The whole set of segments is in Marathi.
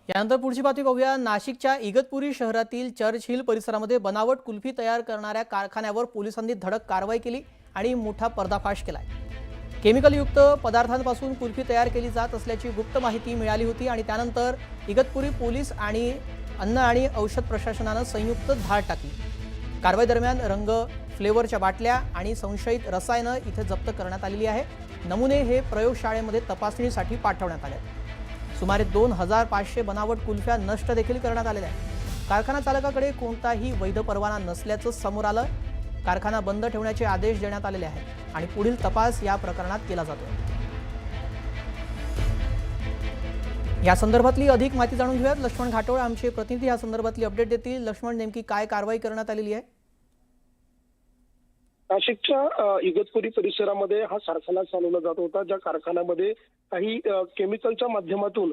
यानंतर पुढची बातमी पाहूया। नाशिकच्या इगतपुरी शहरातील चर्च हिल परिसरामध्ये बनावट कुल्फी तयार करणाऱ्या कारखान्यावर पोलिसांनी धडक कारवाई केली आणि मोठा पर्दाफाश केलाय। केमिकलयुक्त पदार्थांपासून कुल्फी तयार केली जात असल्याची गुप्त माहिती मिळाली होती आणि त्यानंतर इगतपुरी पोलीस आणि अन्न आणि औषध प्रशासनाने संयुक्त धाड टाकली। कारवाई दरम्यान रंग, फ्लेवरच्या बाटल्या आणि संशयित रसायने इथे जप्त करण्यात आलेली आहे। नमुने हे प्रयोगशाळेमध्ये तपासणीसाठी पाठवण्यात आले। सुमारे 2500 बनावट कुल्फ्या नष्ट देखील करण्यात आलेल्या आहेत। कारखाना चालकाकडे कोणताही वैध परवाना नसल्याचं समोर आलं। कारखाना बंद ठेवण्याचे आदेश देण्यात आलेले आहेत आणि पुढील तपास या प्रकरणात केला जातोय। या संदर्भातली अधिक माहिती जाणून घेऊयात। लक्ष्मण घाटोळ आमचे प्रतिनिधी या संदर्भातली अपडेट देतील। लक्ष्मण, नेमकी काय कारवाई करण्यात आलेली आहे? नाशिकच्या इगतपुरी परिसरामध्ये हा कारखाना चालवला जात होता, ज्या कारखान्यामध्ये काही केमिकलच्या माध्यमातून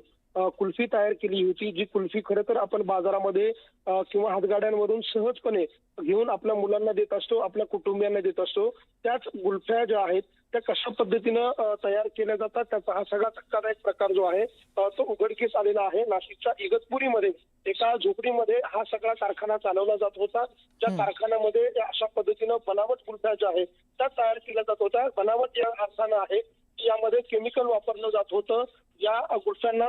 कुल्फी तयार केली होती। जी कुल्फी खरं तर आपण बाजारामध्ये किंवा हातगाड्यांवरून सहजपणे घेऊन आपल्या मुलांना देत असतो, आपल्या कुटुंबियांना देत असतो। त्याच कुल्फ्या ज्या आहेत त्या कशा पद्धतीनं तयार केल्या जातात त्याचा हा सगळा धक्कादायक प्रकार जो आहे तो उघडकीस आलेला आहे। नाशिकच्या इगतपुरीमध्ये एका झोपडीमध्ये हा सगळा कारखाना चालवला जात होता, ज्या कारखान्यामध्ये अशा पद्धतीनं बनावट कुल्फ्या ज्या आहेत त्या तयार केल्या जात होत्या। बनावट या कारखाना आहे यामध्ये केमिकल वापरलं जात होतं। या कुल्फ्यांना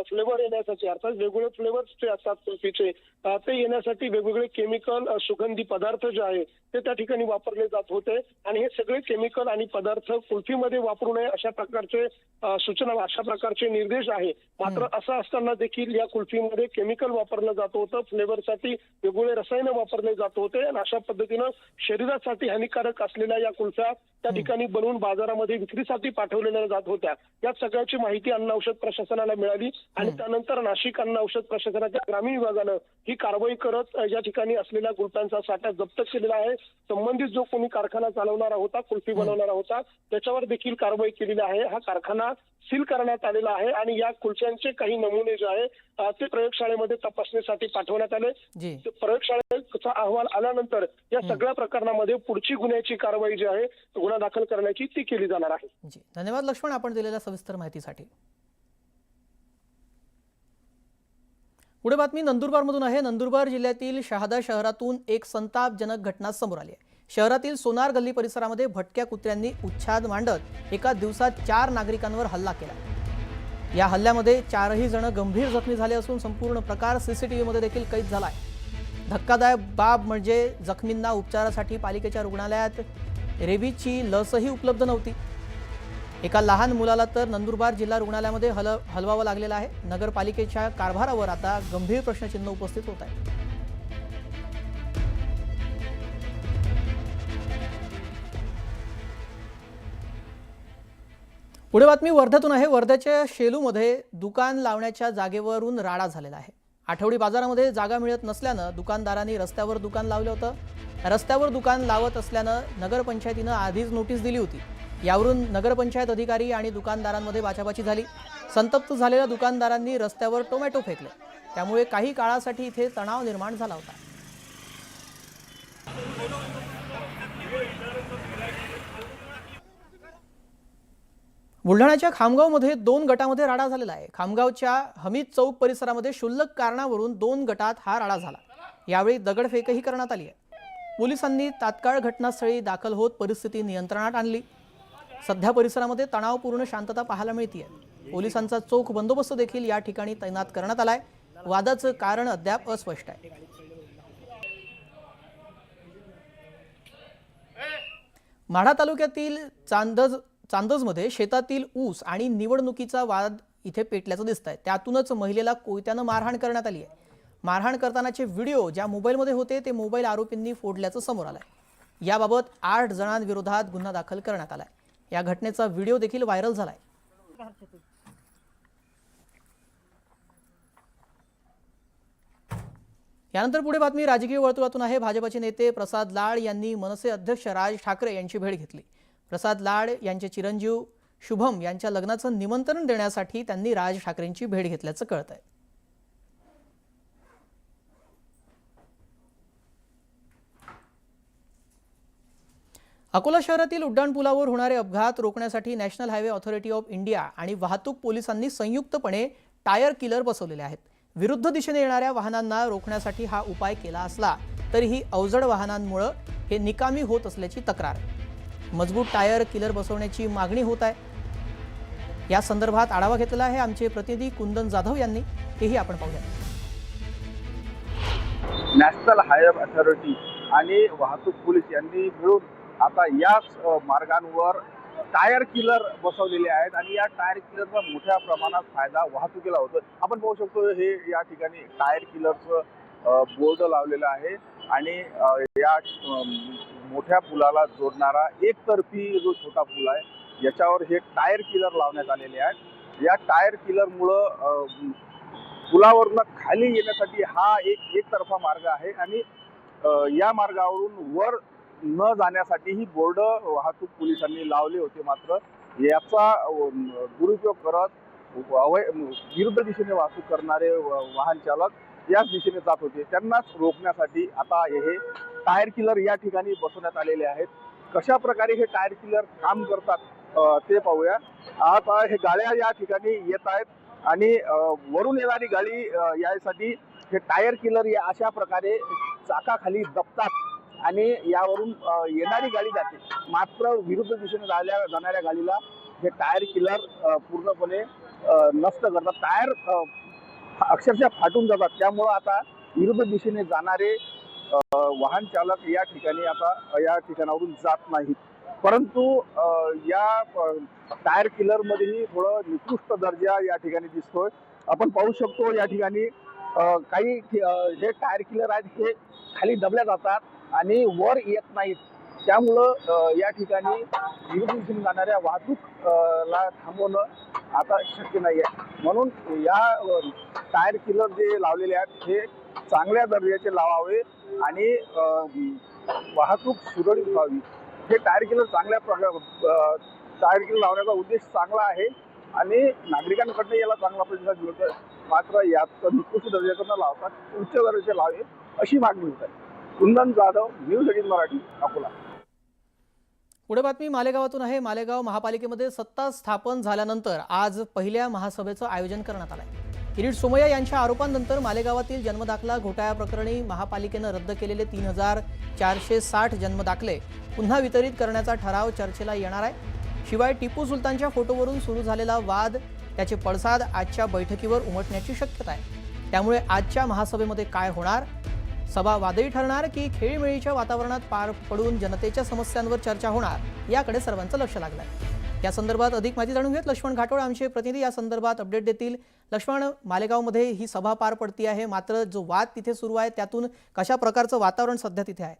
फ्लेवर येण्यासाठी, अर्थात वेगवेगळे फ्लेवर्स जे असतात कुल्फीचे ते येण्यासाठी वेगवेगळे केमिकल, सुगंधी पदार्थ जे आहे ते त्या ठिकाणी वापरले जात होते आणि हे सगळे केमिकल आणि पदार्थ कुल्फीमध्ये वापरू नये अशा प्रकारचे सूचना, अशा प्रकारचे निर्देश आहे। मात्र असं असताना देखील या कुल्फीमध्ये केमिकल वापरलं जात होतं, फ्लेवरसाठी वेगवेगळे रसायनं वापरले जात होते आणि अशा पद्धतीनं शरीरासाठी हानिकारक असलेल्या या कुल्फ्या त्या ठिकाणी बनवून बाजारामध्ये विक्रीसाठी पाठवलेल्या जात होत्या। या सगळ्याची माहिती अन्न औषध प्रशासनाला मिळाली आणि त्यानंतर नाशिक अन्न औषध प्रशासनाच्या ग्रामीण विभागानं ही कारवाई करत या ठिकाणी असलेल्या कुल्फ्यांचा साठा जप्त केलेला आहे। संबंधित जो कोणी कारखाना चालवणारा होता, कुल्फी बनवणारा होता, त्याच्यावर देखील कारवाई केलेली आहे। हा कारखाना सील करण्यात आलेला आहे आणि या कुल्फ्यांचे काही नमुने जे आहे ते प्रयोगशाळेमध्ये तपासणीसाठी पाठवण्यात आले। प्रयोगशाळेचा अहवाल आल्यानंतर या सगळ्या प्रकरणामध्ये पुढची गुन्ह्याची कारवाई जी आहे गुन्हा दाखल करण्याची ती केली जाणार आहे। धन्यवाद लक्ष्मण, आपण दिलेल्या सविस्तर माहितीसाठी। पुढे बातमी नंदुरबारमधून आहे। नंदुरबार जिल्ह्यातील शहादा शहरातून एक संतापजनक घटना समोर आली आहे। शहरातील सोनार गल्ली परिसरामध्ये भटक्या कुत्र्यांनी उच्छाद मांडत एका दिवसात 4 नागरिकांवर हल्ला केला। या हल्ल्यामध्ये 4ही जण गंभीर जखमी झाले असून संपूर्ण प्रकार सीसीटीव्ही मध्ये देखील कैद झालाय। धक्कादायक बाब म्हणजे जखमींना उपचारासाठी पालिकेच्या रुग्णालयात रेबीजची लसही उपलब्ध नव्हती। एका लहान मुलाला तर नंदुरबार जिल्हा रुग्णालयामध्ये हलवावं लागलेलं आहे। नगरपालिकेच्या कारभारावर आता गंभीर प्रश्नचिन्ह उपस्थित होत आहे। पुढे बातमी वर्ध्यातून आहे। वर्ध्याच्या शेलूमध्ये दुकान लावण्याच्या जागेवरून राडा झालेला आहे। आठवडी बाजारामध्ये जागा मिळत नसल्यानं दुकानदारांनी रस्त्यावर दुकान लावलं होतं। रस्त्यावर दुकान लावत असल्यानं नगरपंचायतीनं आधीच नोटीस दिली होती। यावरून नगरपंचायत अधिकारी आणि दुकानदारांमध्ये बाचाबाची झाली। संतप्त झालेल्या दुकानदारांनी रस्त्यावर टोमॅटो फेकले, त्यामुळे काही काळासाठी इथे तणाव निर्माण झाला होता। बुलढाण्याच्या खामगावमध्ये 2 गटामध्ये राडा झालेला आहे। खामगावच्या हमीद चौक परिसरामध्ये क्षुल्लक कारणावरून 2 गटात हा राडा झाला। यावेळी दगडफेकही करण्यात आली आहे। पोलिसांनी तात्काळ घटनास्थळी दाखल होत परिस्थिती नियंत्रणात आणली। सध्या परिसरामध्ये तणावपूर्ण शांतता पाहायला मिळते। पोलिसांचा चोख बंदोबस्त देखील या ठिकाणी तैनात करण्यात आलाय। वादाचं कारण अद्याप अस्पष्ट आहे। माढा तालुक्यातील चांदजमध्ये शेतातील ऊस आणि निवडणुकीचा वाद इथे पेटल्याचं दिसतंय। त्यातूनच महिलेला कोयत्यानं मारहाण करण्यात आली आहे। मारहाण करतानाचे व्हिडिओ ज्या मोबाईलमध्ये होते ते मोबाईल आरोपींनी फोडल्याचं समोर आलंय। याबाबत 8 जणांविरोधात गुन्हा दाखल करण्यात आलाय। या घटनेचा व्हिडिओ देखील व्हायरल झालाय। यानंतर पुढे बातमी राजकीय वर्तुळातून आहे। भाजपचे नेते प्रसाद लाड यांनी मनसे अध्यक्ष राज ठाकरे यांची भेट घेतली। प्रसाद लाड यांचे चिरंजीव शुभम यांच्या लग्नाचं निमंत्रण देण्यासाठी त्यांनी राज ठाकरेंची भेट घेतल्याचं कळतंय। अकोला शहरातील उड्डाणपुलावर होणारे अपघात रोखण्यासाठी national highway authority of India आणि वाहतूक पोलिसांनी संयुक्तपणे टायर किलर बसवलेले आहेत। विरुद्ध दिशेने येणाऱ्या वाहनांना रोखण्यासाठी हा उपाय केला असला तरीही अवजड वाहनांमुळे हे निकामी होत असल्याची तक्रार आहे। मजबूत टायर किलर बसवण्याची मागणी होत आहे। या संदर्भात आढावा घेतला आहे आमचे प्रतिनिधी कुंदन जाधव यांनी, तेही आपण पाहूया। नॅशनल हायवे अथॉरिटी आणि वाहतूक पोलीस यांनी मिळून आता याच मार्गांवर टायर किलर बसवलेले आहेत आणि या टायर किलरचा मोठ्या प्रमाणात फायदा वाहतुकीला होतो। आपण पाहू शकतो हे या ठिकाणी टायर किलरचं बोर्ड लावलेलं आहे आणि या मोठ्या पुलाला जोडणारा एकतर्फी जो छोटा पूल आहे याच्यावर हे टायर किलर लावण्यात आलेले आहेत। या टायर किलरमुळं पुलावरनं खाली येण्यासाठी हा एकतर्फा मार्ग आहे आणि या मार्गावरून वर न जाण्यासाठी ही बोर्ड वाहतूक पोलिसांनी लावले होते। मात्र याचा दुरुपयोग करत विरुद्ध दिशेने वाहतूक करणारे वाहन चालक याच दिशेने जात होते, त्यांनाच रोखण्यासाठी आता हे टायर किलर या ठिकाणी बसवण्यात आलेले आहेत। कशा प्रकारे हे टायर किलर काम करतात ते पाहूया। आता हे गाड्या या ठिकाणी येत आहेत आणि वरून येणारी गाडी यासाठी हे टायर किलर या अशा प्रकारे चाकाखाली दबतात आणि यावरून येणारी गाडी जाते। मात्र विरुद्ध दिशेने जाणाऱ्या गाडीला हे टायर किलर पूर्णपणे नष्ट करतात, टायर अक्षरशः फाटून जातात। त्यामुळं आता विरुद्ध दिशेने जाणारे वाहन चालक या ठिकाणावरून जात नाहीत। परंतु या टायर किलर मध्येही थोडं निकृष्ट दर्जा या ठिकाणी दिसतोय। आपण पाहू शकतो या ठिकाणी काही जे टायर किलर आहेत हे खाली दबल्या जातात आणि वर येत नाहीत। त्यामुळं या ठिकाणी विरुद्ध दिशेने जाणाऱ्या वाहतूक थांबवणं आता शक्य नाही आहे। म्हणून या टायर किलर जे लावलेले आहेत हे चांगल्या दर्जाचे लावावे आणि वाहतूक सुरळीत व्हावी। हे टायर किलर टायर किलर लावण्याचा उद्देश चांगला आहे आणि नागरिकांकडनं याला चांगला प्रतिसाद मिळतोय। मात्र यात निकृष्ट दर्जाचं न लावता उच्च दर्जाचे लावे अशी मागणी होत आहे। कुंदन जाधव, न्यूज 18 मराठी, अकोला। पुढे बातमी मालेगावातून आहे। मालेगाव महापालिकेमध्ये सत्ता स्थापन झाल्यानंतर आज पहिल्या महासभेचं आयोजन करण्यात आलं आहे। किरीट सोमय्या यांच्या आरोपांनंतर मालेगावातील जन्मदाखला घोटाळ्याप्रकरणी महापालिकेनं रद्द केलेले 3460 जन्मदाखले पुन्हा वितरित करण्याचा ठराव चर्चेला येणार आहे। शिवाय टिपू सुलतानच्या फोटोवरून सुरू झालेला वाद त्याचे पडसाद आजच्या बैठकीवर उमटण्याची शक्यता आहे। त्यामुळे आजच्या महासभेमध्ये काय होणार, सभा वादळी ठरणार की खेळीमेळीच्या वातावरणात पार पडून जनतेच्या समस्यांवर चर्चा होणार याकडे सर्वांचं लक्ष लागलं आहे। या संदर्भात अधिक माहिती जाणून घेत लक्ष्मण घाटोळ आमचे प्रतिनिधी या संदर्भात अपडेट देतील। लक्ष्मण, मालेगावमध्ये ही सभा पार पडती आहे, मात्र जो वाद तिथे सुरू आहे त्यातून कशा प्रकारचं वातावरण सध्या तिथे आहे?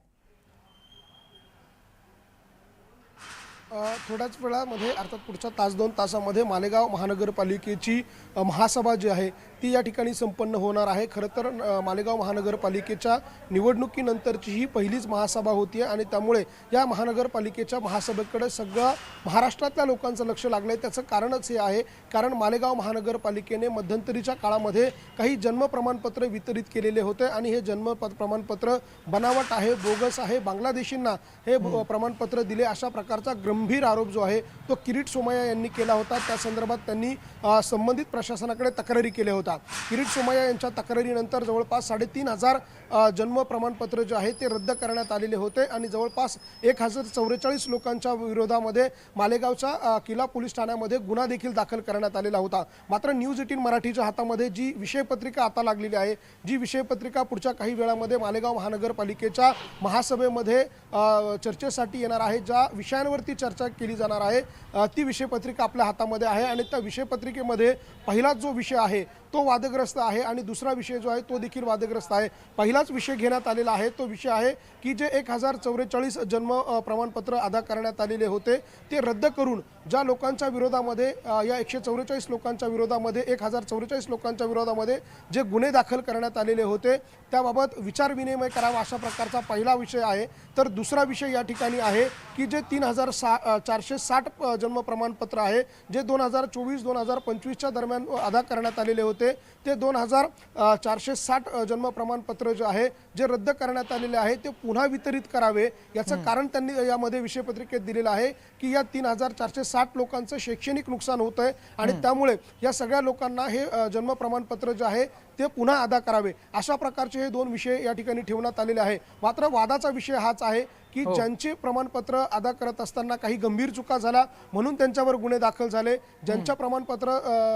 थोड्याच वेळामध्ये अर्थात पुढच्या तास 2 तासामध्ये मालेगाव महानगरपालिकेची महासभा जी आहे ती या ठिकाणी संपन्न होणार आहे। खरं तर मालेगाव महानगरपालिकेच्या निवडणुकीनंतरची ही पहिलीच महासभा होती आणि त्यामुळे या महानगरपालिकेच्या महासभेकडे सगळं महाराष्ट्रातल्या लोकांचं लक्ष लागलं आहे। त्याचं कारणच हे आहे, कारण मालेगाव महानगरपालिकेने मध्यंतरीच्या काळामध्ये काही जन्म प्रमाणपत्र वितरित केलेले होते आणि हे जन्म प्रमाणपत्र बनावट आहे, बोगस आहे, बांगलादेशींना हे प्रमाणपत्र दिले अशा प्रकारचा गंभीर आरोप जो आहे तो किरीट सोमय्या यांनी केला होता। त्या संदर्भात त्यांनी संबंधित प्रशासनाकडे तक्रारी केल्या होत्या। किरीट सोमय्या यांच्या तक्रारीनंतर जवळपास 3500 जन्म प्रमाणपत्र जे आहे ते रद्द करण्यात आलेले होते आणि जवळपास 1044 लोकांच्या विरोधामध्ये मालेगावच्या किल्ला पोलीस ठाण्यामध्ये गुन्हा देखील दाखल करण्यात आलेला होता। मात्र न्यूज 18 मराठीच्या हातामध्ये जी विषयपत्रिका आता लागलेली आहे, जी विषयपत्रिका पुढच्या काही वेळामध्ये मालेगाव महानगरपालिकेच्या महासभेमध्ये चर्चेसाठी येणार आहे, ज्या विषयांवरती चर्चा केली जाणार आहे ती विषयपत्रिका आपल्या हातामध्ये आहे आणि त्या विषयपत्रिकेमध्ये पहिलाच जो विषय आहे तो वादग्रस्त आहे आणि दुसरा विषय जो आहे तो देखील वादग्रस्त आहे। पहिलाच विषय घेण्यात आलेला आहे तो विषय आहे की जे 1044 जन्म प्रमाणपत्र अदा करण्यात आलेले होते ते रद्द करून ज्या लोकांच्या विरोधामध्ये या 144 लोकांच्या विरोधामध्ये 1044 लोकांच्या विरोधामध्ये जे गुन्हे दाखल करण्यात आलेले होते त्याबाबत विचारविनिमय करावा अशा प्रकारचा पहिला विषय आहे। तर दुसरा विषय या ठिकाणी आहे की जे 3460 जन्म प्रमाणपत्र आहे जे 2024-2025च्या दरम्यान अदा करण्यात आलेले होते ते 2460 जन्म प्रमाणपत्र जे आहे जे रद्द करण्यात आलेले आहे ते पुन्हा वितरित करावे। याचं कारण त्यांनी यामध्ये विषयपत्रिकेत दिलेलं आहे की या 3460 लोकांचं शैक्षणिक नुकसान होत आहे आणि त्यामुळे या सगळ्या लोकांना हे जन्म प्रमाणपत्र जे आहे ते पुन्हा अदा करावे, अशा प्रकारचे हे 2 विषय या ठिकाणी ठेवण्यात आलेले आहे. मात्र वादाचा विषय हाच आहे की ज्यांचे प्रमाणपत्र अदा करत असताना काही गंभीर चुका झाल्या म्हणून त्यांच्यावर गुन्हे दाखल झाले, ज्यांच्या प्रमाणपत्र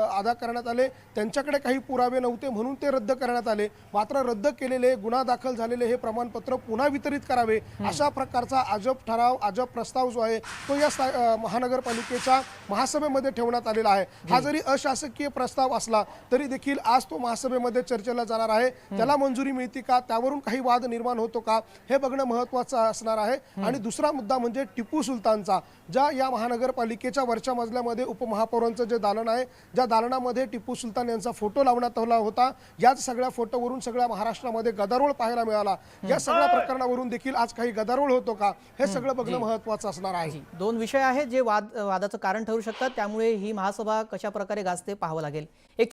अदा करण्यात आले त्यांच्याकडे काही पुरावे नव्हते म्हणून ते रद्द करण्यात आले, मात्र रद्द केलेले गुन्हा दाखल झालेले हे प्रमाणपत्र पुन्हा वितरित करावे, अशा प्रकारचा अजब ठराव, अजब प्रस्ताव जो आहे तो या महानगरपालिकेच्या महासभेमध्ये ठेवण्यात आलेला आहे. हा जरी अशासकीय प्रस्ताव असला तरी देखील आज तो महासभेमध्ये चर्चेला जाणार आहे. त्याला मंजुरी मिळते का, त्यावरून काही वाद निर्माण होतो का, हे बघणं महत्त्वाचं असणार आहे. आणि दुसरा मुद्दा म्हणजे टिपू सुलतानचा, ज्या या महानगरपालिकेच्या वरच्या मजल्यामध्ये उपमहापौरांचं जे दालन आहे, ज्या दालनामध्ये टिपू सुलतान यांचा फोटो लावण्यात आला होता, याच सगळ्या फोटोवरून सगळ्या महाराष्ट्रामध्ये गदारोळ पाहायला मिळाला. या सगळ्या प्रकरणावरून देखील आज काही गदारोळ होतो का, हे सगळं बघणं महत्त्वाचं असणार आहे. 2 विषय आहेत जे वादाचं कारण ठरू शकतात, त्यामुळे ही महासभा कशा प्रकारे गाजते पाहावं लागेल. एक